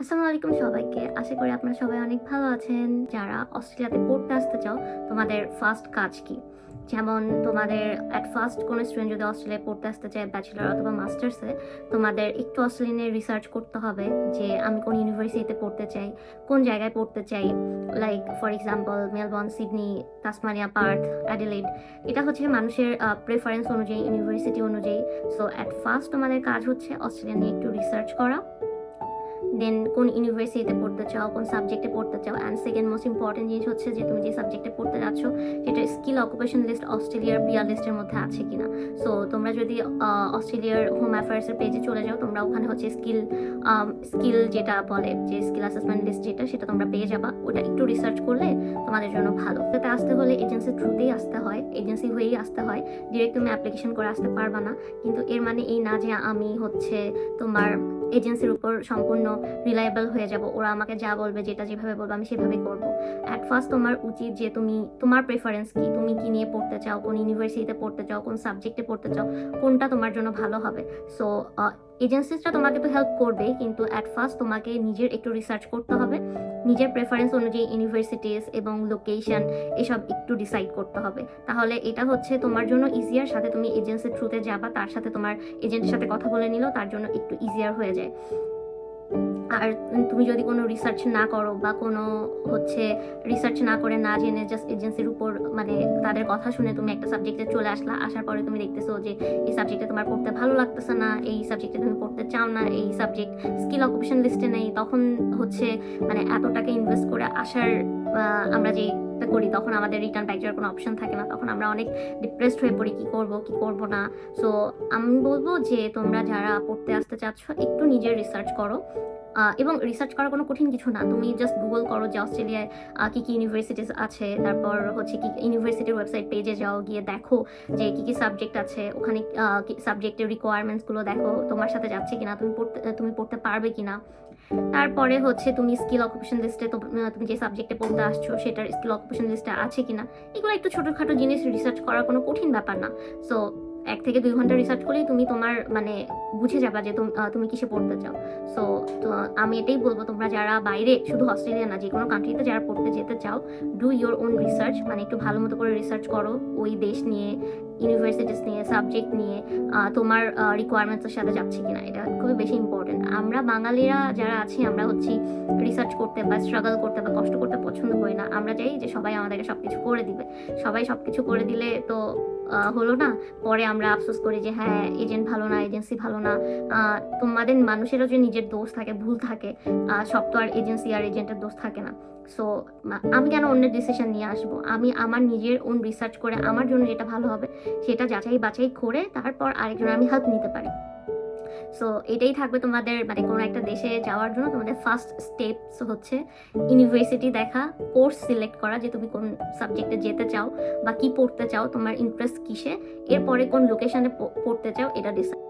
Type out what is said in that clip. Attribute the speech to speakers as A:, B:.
A: আসসালামু আলাইকুম সবাইকে। আশা করি আপনারা সবাই অনেক ভালো আছেন। যারা অস্ট্রেলিয়াতে পড়তে আসতে চাও, তোমাদের ফার্স্ট কাজ কি? যেমন তোমাদের অ্যাট ফার্স্ট কোনো স্টুডেন্ট যদি অস্ট্রেলিয়ায় পড়তে আসতে চায় ব্যাচেলর অথবা মাস্টার্সে, তোমাদের একটু অস্ট্রেলিয়া নিয়ে রিসার্চ করতে হবে যে আমি কোন ইউনিভার্সিটিতে পড়তে চাই, কোন জায়গায় পড়তে চাই। Like for example Melbourne, Sydney, Tasmania, Partha, Adelaide. এটা হচ্ছে মানুষের প্রেফারেন্স অনুযায়ী, ইউনিভার্সিটি অনুযায়ী। সো অ্যাট ফার্স্ট তোমাদের কাজ হচ্ছে অস্ট্রেলিয়া নিয়ে একটু রিসার্চ করা, দেন কোন ইউনিভার্সিটিতে পড়তে চাও, কোন সাবজেক্টে পড়তে চাও, অ্যান্ড সেকেন্ড মোস্ট ইম্পর্টেন্ট জিনিস হচ্ছে যে তুমি যে সাবজেক্টে পড়তে যাচ্ছ সেটা স্কিল অকুপেশন লিস্ট অস্ট্রেলিয়ার বিআর লিস্টের মধ্যে আছে কিনা। সো তোমরা যদি অস্ট্রেলিয়ার হোম অ্যাফেয়ার্সের পেজে চলে যাও, তোমরা ওখানে হচ্ছে স্কিল যেটা বলে যে স্কিল অ্যাসেসমেন্ট লিস্ট সেটা তোমরা পেয়ে যাবা। ওটা একটু রিসার্চ করলে তোমাদের জন্য ভালো। এটাতে আসতে হলে এজেন্সির থ্রুতেই আসতে হয়, এজেন্সি হয়েই আসতে হয়, ডিরেক্ট তুমি অ্যাপ্লিকেশন করে আসতে পারবা না। কিন্তু এর মানে এই না যে আমি হচ্ছে তোমার এজেন্সির উপর সম্পূর্ণ রিলায়েবল হয়ে যাব, ওরা আমাকে যা বলবে, যেটা যেভাবে বলবে আমি সেভাবেই করবো। অ্যাট ফার্স্ট তোমার উচিত যে তোমার প্রেফারেন্স কি, তুমি কি নিয়ে পড়তে চাও, কোন ইউনিভার্সিটিতে পড়তে চাও, কোন সাবজেক্টে পড়তে চাও, কোনটা তোমার জন্য ভালো হবে। সো এজেন্সিসটা তোমাকে তো হেল্প করবে, কিন্তু অ্যাট ফার্স্ট তোমাকে নিজের একটু রিসার্চ করতে হবে, নিজের প্রেফারেন্স অনুযায়ী ইউনিভার্সিটিস এবং লোকেশন এসব একটু ডিসাইড করতে হবে। তাহলে এটা হচ্ছে তোমার জন্য ইজিয়ার, সাথে তুমি এজেন্সির থ্রুতে যাবা, তার সাথে তোমার এজেন্টের সাথে কথা বলে নিলেও তার জন্য একটু ইজিয়ার হয়ে যায়। আর তুমি যদি কোনো রিসার্চ না করো বা কোনো রিসার্চ না করে না জেনে জাস্ট এজেন্সির উপর তাদের কথা শুনে তুমি একটা সাবজেক্টে চলে আসার পরে তুমি দেখতেছো যে এই সাবজেক্টে তোমার পড়তে ভালো লাগতেছে না, এই সাবজেক্টে তুমি পড়তে চাও না, এই সাবজেক্ট স্কিল অকুপেশন লিস্টে নেই, তখন এত টাকা ইনভেস্ট করে আসার আমরা যে করি, তখন আমাদের রিটার্ন ব্যাক যাওয়ার কোনো অপশন থাকে না, তখন আমরা অনেক ডিপ্রেসড হয়ে পড়ি, কি করব না। সো আমি বলবো যে তোমরা যারা পড়তে আসতে চাচ্ছ একটু নিজের রিসার্চ করো, এবং রিসার্চ করা কোনো কঠিন কিছু না। তুমি জাস্ট গুগল করো যে অস্ট্রেলিয়ায় কি কি ইউনিভার্সিটিস আছে, তারপর কি ইউনিভার্সিটির ওয়েবসাইট পেজে যাও, গিয়ে দেখো যে কি কি সাবজেক্ট আছে, ওখানে সাবজেক্টের রিকোয়ারমেন্টসগুলো দেখো তোমার সাথে যাচ্ছে কিনা, তুমি পড়তে পারবে কিনা। তারপরে তুমি স্কিল অকুপেশন লিস্টে তুমি যে সাবজেক্টে পড়তে আসছো সেটার স্কিল অকুপেশন লিস্টে আছে কিনা। এগুলো একটু ছোটোখাটো জিনিস, রিসার্চ করার কোনো কঠিন ব্যাপার না। সো 1 থেকে 2 ঘন্টা রিসার্চ করলেই তুমি তোমার বুঝে যাবা যে তুমি কিসে পড়তে চাও। সো আমি এটাই বলবো, তোমরা যারা বাইরে, শুধু অস্ট্রেলিয়া না, যে কোনো কান্ট্রিতে যারা পড়তে যেতে চাও, ডু ইয়োর ওন রিসার্চ, একটু ভালো মতো করে রিসার্চ করো ওই দেশ নিয়ে, ইউনিভার্সিটিস নিয়ে, সাবজেক্ট নিয়ে, তোমার রিকোয়ারমেন্টসের সাথে যাচ্ছে কিনা। এটা খুবই বেশি ইম্পর্টেন্ট। আমরা বাঙালিরা যারা আছি, আমরা রিসার্চ করতে বা স্ট্রাগল করতে বা কষ্ট করতে পছন্দ করি না। আমরা চাই যে সবাই আমাদেরকে সবকিছু করে দিবে। সবাই সবকিছু করে দিলে তো হলো না, পরে আমরা আফসোস করি যে হ্যাঁ এজেন্ট ভালো না, এজেন্সি ভালো না। তোমাদের মানুষেরও যে নিজের দোষ থাকে, ভুল থাকে, সব তো আর এজেন্সি আর এজেন্টের দোষ থাকে না। সো আমি কেন অন্যের ডিসিশন নিয়ে আসবো? আমি আমার নিজের ওন রিসার্চ করে আমার জন্য যেটা ভালো হবে সেটা যাচাই বাছাই করে তারপর আরেকজনের আমি হেল্প নিতে পারি। সো এটাই থাকবে তোমাদের কোনো একটা দেশে যাওয়ার জন্য তোমাদের ফার্স্ট স্টেপস হচ্ছে ইউনিভার্সিটি দেখা, কোর্স সিলেক্ট করা, যে তুমি কোন সাবজেক্টে যেতে চাও বা কি পড়তে চাও, তোমার ইন্টারেস্ট কিসে, এরপরে কোন লোকেশনে পড়তে চাও, এটা ডিসাইড।